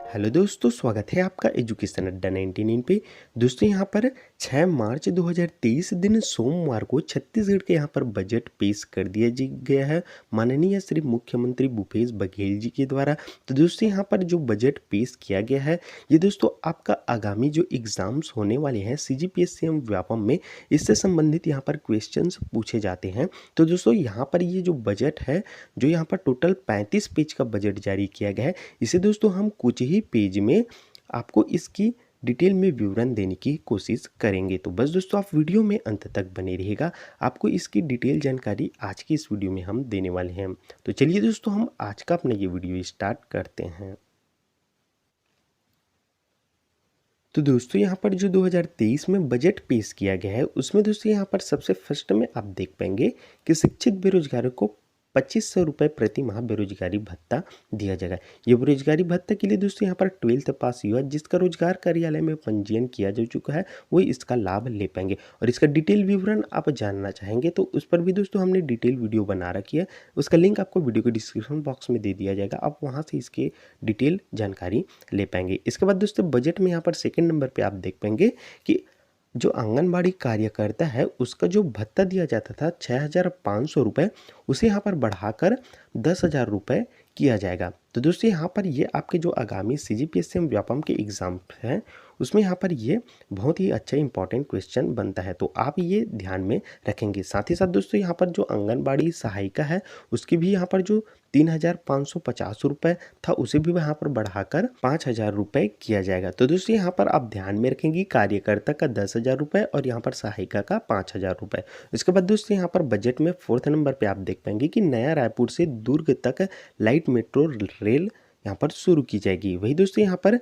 Hello दोस्तों, स्वागत है आपका एजुकेशन अड्डा 99 पे। दोस्तों यहाँ पर 6 मार्च 2023 दिन सोमवार को छत्तीसगढ़ के यहाँ पर बजट पेश कर दिया गया है माननीय श्री मुख्यमंत्री भूपेश बघेल जी के द्वारा। तो दोस्तों यहाँ पर जो बजट पेश किया गया है, ये दोस्तों आपका आगामी जो एग्ज़ाम्स होने वाले हैं CGPSC एवं व्यापम में, इससे संबंधित यहाँ पर क्वेश्चंस पूछे जाते हैं। तो दोस्तों यहाँ पर ये जो बजट है, जो यहाँ पर टोटल 35 पेज का बजट जारी किया गया है, इसे दोस्तों हम कुछ ही पेज में आपको इसकी डिटेल में विवरण देने की कोशिश करेंगे। तो बस दोस्तों आप वीडियो में अंत तक बने रहिएगा, आपको इसकी डिटेल जानकारी आज की इस वीडियो में हम देने वाले हैं। तो चलिए दोस्तों, हम आज का अपना ये वीडियो स्टार्ट करते हैं। तो दोस्तों यहाँ पर जो 2023 में बजट पेश किया गया है, उसमें दोस्तों यहाँ पर सबसे फर्स्ट में आप देख पाएंगे कि शिक्षित बेरोजगारों को 2500 रुपये प्रति माह बेरोजगारी भत्ता दिया जाएगा। ये बेरोजगारी भत्ता के लिए दोस्तों यहाँ पर 12th पास हुआ जिसका रोजगार कार्यालय में पंजीयन किया जा चुका है, वही इसका लाभ ले पाएंगे। और इसका डिटेल विवरण आप जानना चाहेंगे तो उस पर भी दोस्तों हमने डिटेल वीडियो बना रखी है, उसका लिंक आपको वीडियो के डिस्क्रिप्शन बॉक्स में दे दिया जाएगा, आप वहाँ से इसके डिटेल जानकारी ले पाएंगे। इसके बाद दोस्तों बजट में यहाँ पर सेकेंड नंबर पर आप देख पाएंगे कि जो आंगनबाड़ी कार्यकर्ता है उसका जो भत्ता दिया जाता था 6500 रुपये, उसे यहाँ पर बढ़ाकर 10,000 रुपये किया जाएगा। तो दोस्तों यहाँ पर ये आपके जो आगामी CGPSC व्यापम के एग्ज़ाम हैं, उसमें यहाँ पर ये बहुत ही अच्छा इंपॉर्टेंट क्वेश्चन बनता है, तो आप ये ध्यान में रखेंगे। साथ ही साथ दोस्तों यहाँ पर जो आंगनबाड़ी सहायिका है, उसकी भी यहाँ पर जो 3,550 रुपये था, उसे भी यहाँ पर बढ़ाकर 5,000 रुपये किया जाएगा। तो दोस्तों यहाँ पर आप ध्यान में रखेंगे कार्यकर्ता का 10,000 रुपये और यहाँ पर सहायिका का 5,000 रुपये। इसके बाद दोस्तों यहाँ पर बजट में 4th नंबर पे आप देख पाएंगे कि नया रायपुर से दुर्ग तक लाइट मेट्रो रेल यहाँ पर शुरू की जाएगी। वही दोस्तों यहाँ पर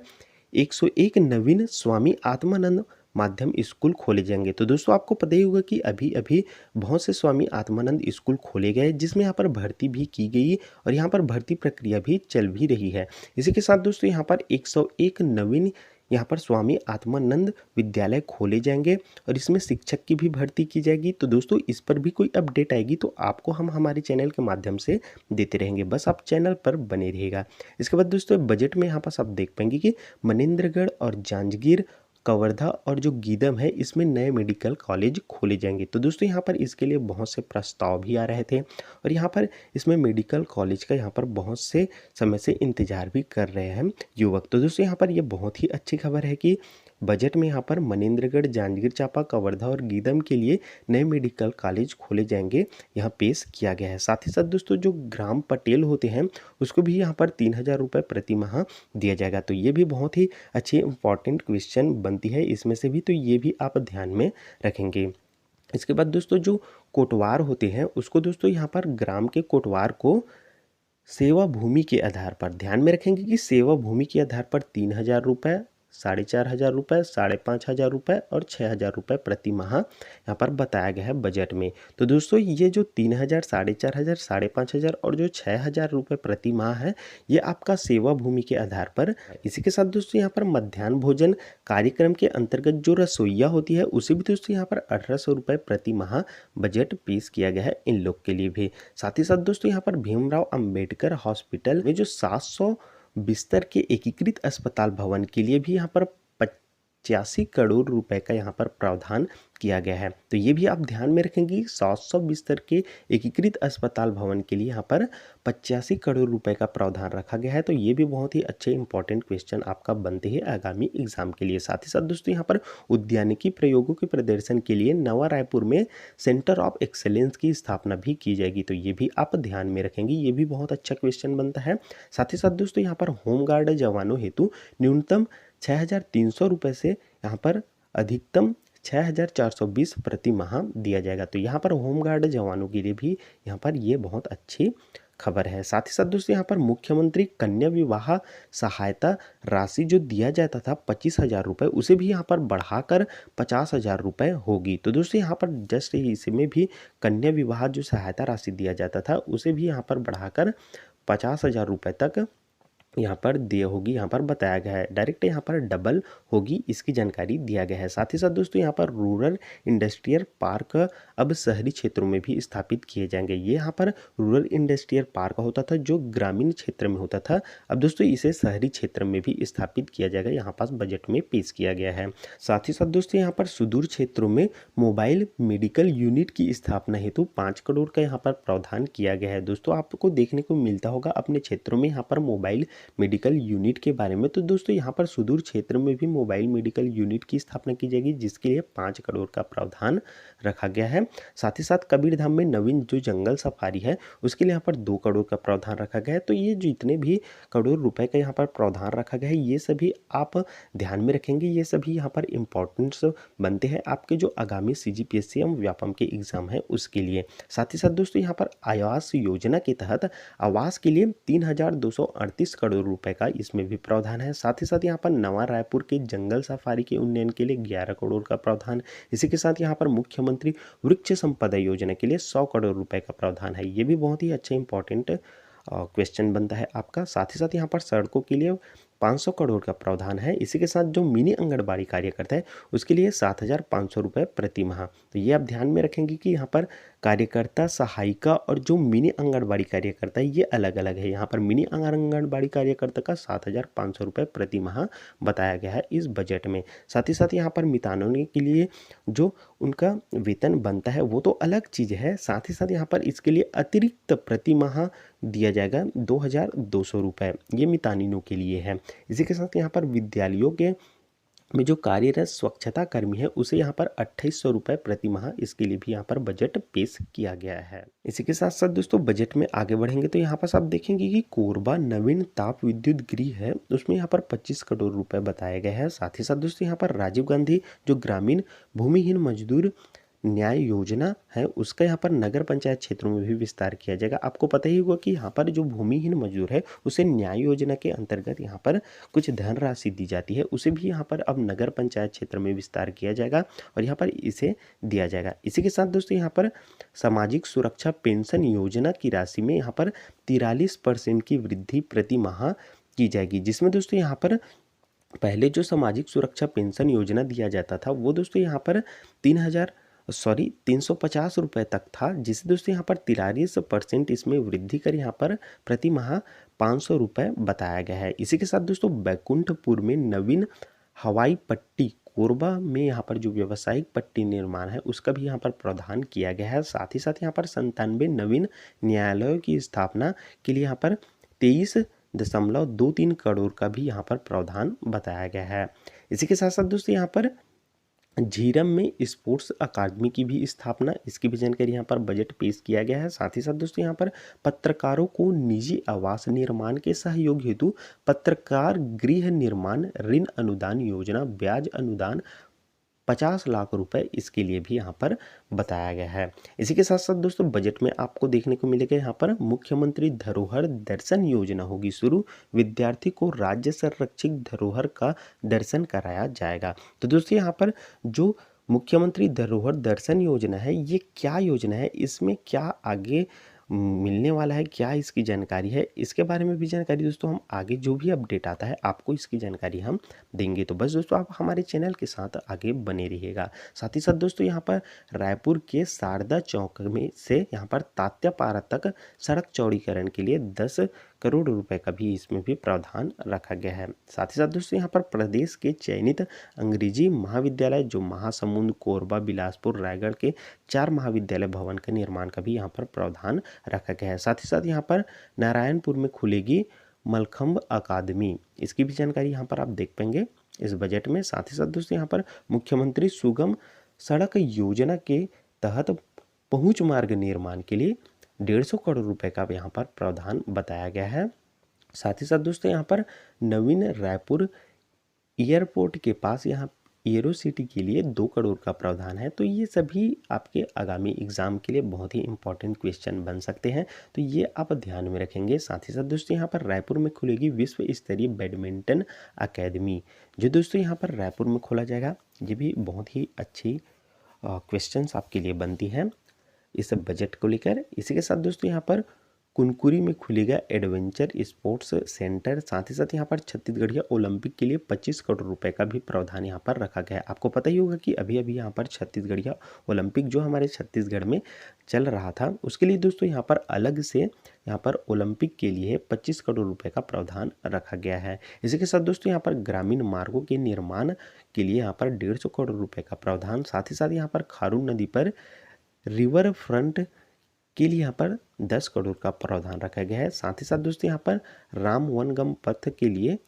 101 नवीन स्वामी आत्मानंद माध्यम स्कूल खोले जाएंगे। तो दोस्तों आपको पता ही होगा कि अभी अभी बहुत से स्वामी आत्मानंद स्कूल खोले गए, जिसमें यहाँ पर भर्ती भी की गई और यहाँ पर भर्ती प्रक्रिया भी चल भी रही है। इसी के साथ दोस्तों यहाँ पर 101 नवीन यहाँ पर स्वामी आत्मानंद विद्यालय खोले जाएंगे और इसमें शिक्षक की भी भर्ती की जाएगी। तो दोस्तों इस पर भी कोई अपडेट आएगी तो आपको हम हमारे चैनल के माध्यम से देते रहेंगे, बस आप चैनल पर बने रहिएगा। इसके बाद दोस्तों बजट में यहाँ पर आप देख पाएंगे कि मनेंद्रगढ़ और जांजगीर, कवर्धा और जो गीदम है, इसमें नए मेडिकल कॉलेज खोले जाएंगे। तो दोस्तों यहाँ पर इसके लिए बहुत से प्रस्ताव भी आ रहे थे और यहाँ पर इसमें मेडिकल कॉलेज का यहाँ पर बहुत से समय से इंतजार भी कर रहे हैं युवक। तो दोस्तों यहाँ पर ये बहुत ही अच्छी खबर है कि बजट में यहाँ पर मनेंद्रगढ़, जांजगीर चांपा, कवर्धा और गीदम के लिए नए मेडिकल कॉलेज खोले जाएंगे, यहाँ पेश किया गया है। साथ ही साथ दोस्तों जो ग्राम पटेल होते हैं उसको भी यहाँ पर 3,000 रुपये प्रति माह दिया जाएगा। तो ये भी बहुत ही अच्छी इंपॉर्टेंट क्वेश्चन बनती है इसमें से भी, तो ये भी आप ध्यान में रखेंगे। इसके बाद दोस्तों जो कोटवार होते हैं उसको दोस्तों यहाँ पर ग्राम के कोटवार को सेवा भूमि के आधार पर ध्यान में रखेंगे कि सेवा भूमि के आधार पर 3,000 रुपये, 4,500 रुपये, 5,500 रुपये और 6,000 रुपये प्रति माह यहाँ पर बताया गया है बजट में। तो दोस्तों ये जो 3,000, 4,500, 5,500 और जो 6,000 रुपये प्रति माह है, ये आपका सेवा भूमि के आधार पर। इसी के साथ दोस्तों यहाँ पर मध्याह्न भोजन कार्यक्रम के अंतर्गत जो रसोइया होती है, उसे भी दोस्तों यहाँ पर 1,800 रुपये प्रति माह बजट पेश किया गया है इन लोग के लिए भी। साथ ही साथ दोस्तों यहाँ पर भीमराव अंबेडकर हॉस्पिटल में जो 700 बिस्तर के एकीकृत अस्पताल भवन के लिए भी यहाँ पर 85 करोड़ रुपए का यहाँ पर प्रावधान किया गया है। तो ये भी आप ध्यान में रखेंगे, 700 बिस्तर के एकीकृत अस्पताल भवन के लिए यहाँ पर 85 करोड़ रुपए का प्रावधान रखा गया है। तो ये भी बहुत ही अच्छे इंपॉर्टेंट क्वेश्चन आपका बनते हैं आगामी एग्जाम के लिए। साथ ही साथ दोस्तों यहाँ पर उद्यानिकी प्रयोगों के प्रदर्शन के लिए नवा रायपुर में सेंटर ऑफ एक्सेलेंस की स्थापना भी की जाएगी। तो ये भी आप ध्यान में रखेंगे, ये भी बहुत अच्छा क्वेश्चन बनता है। साथ ही साथ दोस्तों यहाँ पर होमगार्ड जवानों हेतु न्यूनतम 6,300 रुपये से यहाँ पर अधिकतम 6,420 प्रति माह दिया जाएगा। तो यहाँ पर होमगार्ड जवानों के लिए भी यहाँ पर ये बहुत अच्छी खबर है। साथ ही साथ दोस्तों यहाँ पर मुख्यमंत्री कन्या विवाह सहायता राशि जो दिया जाता था 25,000 रुपये, उसे भी यहाँ पर बढ़ाकर 50,000 रुपये होगी। तो दोस्तों यहाँ पर जस्ट इसमें भी कन्या विवाह जो सहायता राशि दिया जाता था, उसे भी यहाँ पर बढ़ाकर 50,000 रुपये तक यहाँ पर दिए होगी, यहाँ पर बताया गया है। डायरेक्ट यहाँ पर डबल होगी, इसकी जानकारी दिया गया है। साथ ही साथ दोस्तों यहाँ पर रूरल इंडस्ट्रियल पार्क अब शहरी क्षेत्रों में भी स्थापित किए जाएंगे। ये यहाँ पर रूरल इंडस्ट्रियल पार्क होता था जो ग्रामीण क्षेत्र में होता था, अब दोस्तों इसे शहरी क्षेत्र में भी स्थापित किया जाएगा, यहाँ पास बजट में पेश किया गया है। साथ ही साथ दोस्तों यहाँ पर सुदूर क्षेत्रों में मोबाइल मेडिकल यूनिट की स्थापना हेतु 5 करोड़ का यहाँ पर प्रावधान किया गया है। दोस्तों आपको देखने को मिलता होगा अपने क्षेत्रों में यहाँ पर मोबाइल मेडिकल यूनिट के बारे में, तो दोस्तों यहाँ पर सुदूर क्षेत्र में भी मोबाइल मेडिकल यूनिट की स्थापना की जाएगी, जिसके लिए 5 करोड़ का प्रावधान रखा गया है। साथ ही साथ कबीरधाम में नवीन जो जंगल सफारी है उसके लिए यहाँ पर 2 करोड़ का प्रावधान रखा गया है। तो ये जितने भी करोड़ रुपए का यहाँ पर प्रावधान रखा गया है, ये सभी आप ध्यान में रखेंगे, ये सभी यहाँ पर इम्पोर्टेंट्स बनते हैं आपके जो आगामी CGPSC एवं व्यापम के एग्जाम है उसके लिए। साथ ही साथ दोस्तों यहाँ पर आवास योजना के तहत आवास के लिए 3,238 करोड़ रुपए का इसमें भी प्रावधान है। साथ ही साथ यहाँ पर नवा रायपुर के जंगल सफारी के उन्नयन के लिए 11 करोड़ का प्रावधान। इसी के साथ यहाँ पर मुख्यमंत्री वृक्ष संपदा योजना के लिए 100 करोड़ रुपए का प्रावधान है। ये भी बहुत ही अच्छा इंपॉर्टेंट क्वेश्चन बनता है आपका। साथ ही साथ यहाँ पर सड़कों के लिए 500 करोड़ का प्रावधान है। इसी के साथ जो मिनी आंगनबाड़ी कार्यकर्ता है उसके लिए 7,500 रुपये प्रति माह। तो ये आप ध्यान में रखेंगे कि यहाँ पर कार्यकर्ता सहायिका और जो मिनी आंगनबाड़ी कार्यकर्ता है ये अलग अलग है। यहाँ पर मिनी आंगनबाड़ी कार्यकर्ता का 7,500 रुपये प्रति माह बताया गया है इस बजट में। साथ ही साथ यहाँ पर मितानिनों के लिए जो उनका वेतन बनता है वो तो अलग चीज़ है, साथ ही साथ यहाँ पर इसके लिए अतिरिक्त प्रति माह दिया जाएगा 2,200 रुपये, ये मितानिनों के लिए है। इसी के साथ यहाँ पर विद्यालयों के में जो कार्यरत स्वच्छता कर्मी है उसे यहाँ पर 2,800 रुपये प्रति माह, इसके लिए भी यहाँ पर बजट पेश किया गया है। इसी के साथ साथ दोस्तों बजट में आगे बढ़ेंगे तो यहाँ पर आप देखेंगे कि कोरबा नवीन ताप विद्युत गृह है उसमें यहाँ पर 25 करोड़ रुपए बताए गए हैं। साथ ही साथ दोस्तों यहाँ पर राजीव गांधी जो ग्रामीण भूमिहीन मजदूर न्याय योजना है उसका यहाँ पर नगर पंचायत क्षेत्रों में भी विस्तार किया जाएगा। आपको पता ही होगा कि यहाँ पर जो भूमिहीन मजदूर है उसे न्याय योजना के अंतर्गत यहाँ पर कुछ धनराशि दी जाती है, उसे भी यहाँ पर अब नगर पंचायत क्षेत्र में विस्तार किया जाएगा और यहाँ पर इसे दिया जाएगा। इसी के साथ दोस्तों यहाँ पर सामाजिक सुरक्षा पेंशन योजना की राशि में यहाँ पर 43% की वृद्धि प्रति माह की जाएगी, जिसमें दोस्तों यहाँ पर पहले जो सामाजिक सुरक्षा पेंशन योजना दिया जाता था वो दोस्तों यहाँ पर 350 रुपये तक था, जिसे दोस्तों यहाँ पर 43% इसमें वृद्धि कर यहाँ पर प्रति माह 500 रुपये बताया गया है। इसी के साथ दोस्तों बैकुंठपुर में नवीन हवाई पट्टी, कोरबा में यहाँ पर जो व्यावसायिक पट्टी निर्माण है उसका भी यहाँ पर प्रावधान किया गया है। साथ ही साथ यहाँ पर 97 नवीन न्यायालयों की स्थापना के लिए यहाँ पर 23.23 करोड़ का भी यहाँ पर प्रावधान बताया गया है। इसी के साथ साथ दोस्तों यहाँ पर झीरम में स्पोर्ट्स अकादमी की भी स्थापना, इसकी भी जानकारी यहाँ पर बजट पेश किया गया है। साथ ही साथ दोस्तों यहाँ पर पत्रकारों को निजी आवास निर्माण के सहयोग हेतु पत्रकार गृह निर्माण ऋण अनुदान योजना ब्याज अनुदान 50 लाख रुपए, इसके लिए भी यहाँ पर बताया गया है। इसी के साथ साथ दोस्तों बजट में आपको देखने को मिलेगा यहाँ पर मुख्यमंत्री धरोहर दर्शन योजना होगी शुरू, विद्यार्थी को राज्य संरक्षित धरोहर का दर्शन कराया जाएगा। तो दोस्तों यहाँ पर जो मुख्यमंत्री धरोहर दर्शन योजना है ये क्या योजना है, इसमें क्या आगे मिलने वाला है, क्या इसकी जानकारी है, इसके बारे में भी जानकारी दोस्तों हम आगे जो भी अपडेट आता है आपको इसकी जानकारी हम देंगे। तो बस दोस्तों आप हमारे चैनल के साथ आगे बने रहिएगा। साथ ही साथ दोस्तों यहाँ पर रायपुर के शारदा चौक में से यहाँ पर तात्यापारा तक सड़क चौड़ीकरण के लिए 10 करोड़ रुपए का भी इसमें भी प्रावधान रखा गया है। साथ ही साथ दोस्तों यहाँ पर प्रदेश के चयनित अंग्रेजी महाविद्यालय जो महासमुंद, कोरबा, बिलासपुर, रायगढ़ के 4 महाविद्यालय भवन का निर्माण का भी यहाँ पर प्रावधान रखा गया है। साथ ही साथ यहाँ पर नारायणपुर में खुलेगी मलखंब अकादमी, इसकी भी जानकारी यहाँ पर आप देख पाएंगे इस बजट में। साथ ही साथ दोस्तों यहाँ पर मुख्यमंत्री सुगम सड़क योजना के तहत पहुंच मार्ग निर्माण के लिए 150 करोड़ रुपए का यहाँ पर प्रावधान बताया गया है। साथ ही साथ दोस्तों यहाँ पर नवीन रायपुर एयरपोर्ट के पास यहाँ एरो सिटी के लिए 2 करोड़ का प्रावधान है। तो ये सभी आपके आगामी एग्जाम के लिए बहुत ही इंपॉर्टेंट क्वेश्चन बन सकते हैं, तो ये आप ध्यान में रखेंगे। साथ ही साथ दोस्तों यहाँ पर रायपुर में खुलेगी विश्व स्तरीय बैडमिंटन अकेडमी, जो दोस्तों यहाँ पर रायपुर में खोला जाएगा। ये भी बहुत ही अच्छी क्वेश्चंस आपके लिए बनती हैं इस बजट को लेकर। इसी के साथ दोस्तों यहाँ पर कुनकुरी में खुलेगा एडवेंचर स्पोर्ट्स सेंटर। साथ ही साथ यहाँ पर छत्तीसगढ़िया ओलंपिक के लिए 25 करोड़ रुपए का भी प्रावधान यहाँ पर रखा गया है। आपको पता ही होगा कि अभी अभी यहाँ पर छत्तीसगढ़िया ओलंपिक जो हमारे छत्तीसगढ़ में चल रहा था, उसके लिए दोस्तों यहाँ पर अलग से यहाँ पर ओलंपिक के लिए 25 करोड़ रुपए का प्रावधान रखा गया है। इसी के साथ दोस्तों यहाँ पर ग्रामीण मार्गों के निर्माण के लिए यहाँ पर 150 करोड़ रुपए का प्रावधान। साथ ही साथ यहाँ पर खारून नदी पर रिवर फ्रंट के लिए यहाँ पर 10 करोड़ का प्रावधान रखा गया है। साथ ही साथ दोस्तों यहाँ पर राम वनगम पथ के लिए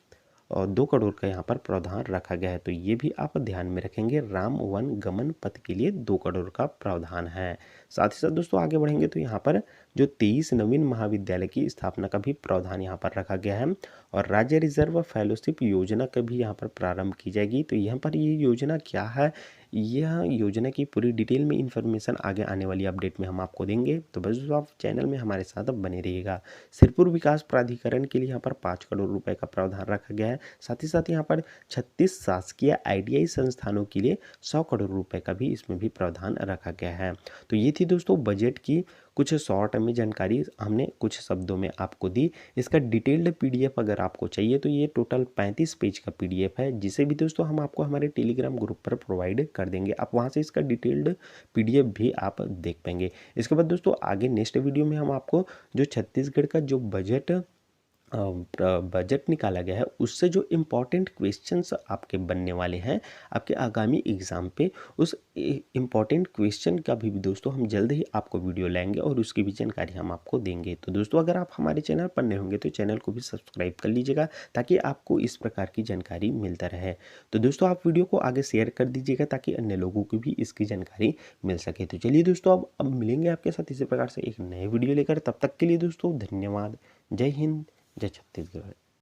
और 2 करोड़ का यहाँ पर प्रावधान रखा गया है। तो ये भी आप ध्यान में रखेंगे, राम वन गमन पथ के लिए 2 करोड़ का प्रावधान है। साथ ही साथ दोस्तों आगे बढ़ेंगे तो यहाँ पर जो 23 नवीन महाविद्यालय की स्थापना का भी प्रावधान यहाँ पर रखा गया है और राज्य रिजर्व फेलोशिप योजना का भी यहाँ पर प्रारंभ की जाएगी। तो यहाँ पर ये योजना क्या है, यह योजना की पूरी डिटेल में इंफॉर्मेशन आगे आने वाली अपडेट में हम आपको देंगे। तो बस आप चैनल में हमारे साथ अब बने रहिएगा। सिरपुर विकास प्राधिकरण के लिए यहाँ पर 5 करोड़ रुपए का प्रावधान रखा गया है। साथ ही साथ यहाँ पर 36 शासकीय आईटीआई संस्थानों के लिए 100 करोड़ रुपए का भी इसमें भी प्रावधान रखा गया है। तो ये थी दोस्तों बजट की कुछ शॉर्ट में जानकारी, हमने कुछ शब्दों में आपको दी। इसका डिटेल्ड पीडीएफ अगर आपको चाहिए तो ये टोटल 35 पेज का पीडीएफ है, जिसे भी दोस्तों हम आपको हमारे टेलीग्राम ग्रुप पर प्रोवाइड कर देंगे। आप वहाँ से इसका डिटेल्ड पीडीएफ भी आप देख पाएंगे। इसके बाद दोस्तों आगे नेक्स्ट वीडियो में हम आपको जो छत्तीसगढ़ का जो बजट निकाला गया है उससे जो इम्पॉर्टेंट क्वेश्चंस आपके बनने वाले हैं आपके आगामी एग्जाम पे, उस इम्पॉर्टेंट क्वेश्चन का भी दोस्तों हम जल्द ही आपको वीडियो लाएंगे और उसकी भी जानकारी हम आपको देंगे। तो दोस्तों अगर आप हमारे चैनल पर नए होंगे तो चैनल को भी सब्सक्राइब कर लीजिएगा ताकि आपको इस प्रकार की जानकारी मिलता रहे। तो दोस्तों आप वीडियो को आगे शेयर कर दीजिएगा ताकि अन्य लोगों को भी इसकी जानकारी मिल सके। तो चलिए दोस्तों अब मिलेंगे आपके साथ इसी प्रकार से एक नए वीडियो लेकर। तब तक के लिए दोस्तों धन्यवाद। जय हिंद, जय छत्तीसगढ़।